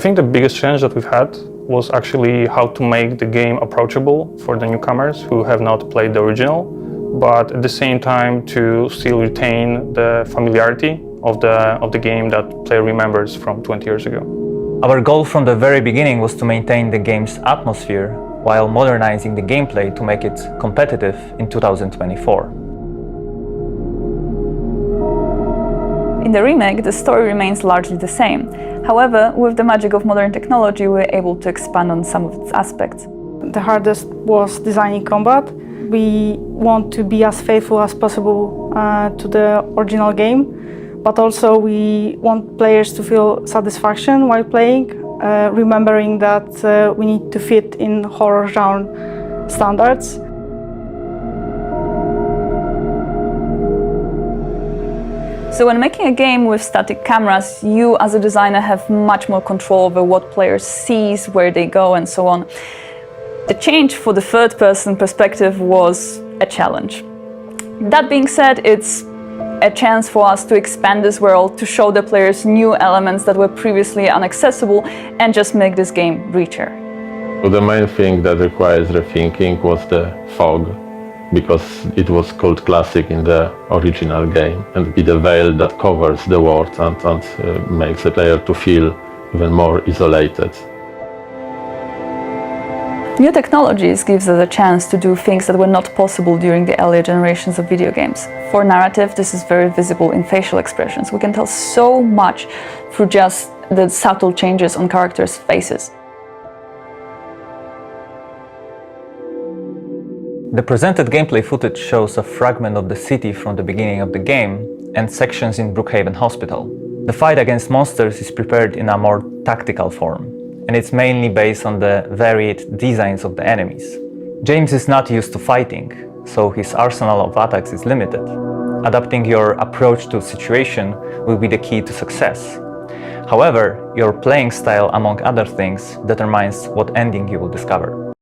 I think the biggest challenge that we've had was actually how to make the game approachable for the newcomers who have not played the original, but at the same time to still retain the familiarity of the game that player remembers from 20 years ago. Our goal from the very beginning was to maintain the game's atmosphere while modernizing the gameplay to make it competitive in 2024. In the remake, the story remains largely the same. However, with the magic of modern technology, we were able to expand on some of its aspects. The hardest was designing combat. We want to be as faithful as possible to the original game, but also we want players to feel satisfaction while playing, remembering that we need to fit in horror genre standards. So when making a game with static cameras, you as a designer have much more control over what players sees, where they go, and so on. The change for the third-person perspective was a challenge. That being said, it's a chance for us to expand this world, to show the players new elements that were previously inaccessible, and just make this game richer. The main thing that requires rethinking was the fog, because it was called classic in the original game, and it's a veil that covers the world and makes the player to feel even more isolated. New technologies gives us a chance to do things that were not possible during the earlier generations of video games. For narrative, this is very visible in facial expressions. We can tell so much through just the subtle changes on characters' faces. The presented gameplay footage shows a fragment of the city from the beginning of the game and sections in Brookhaven Hospital. The fight against monsters is prepared in a more tactical form, and it's mainly based on the varied designs of the enemies. James is not used to fighting, so his arsenal of attacks is limited. Adapting your approach to a situation will be the key to success. However, your playing style, among other things, determines what ending you will discover.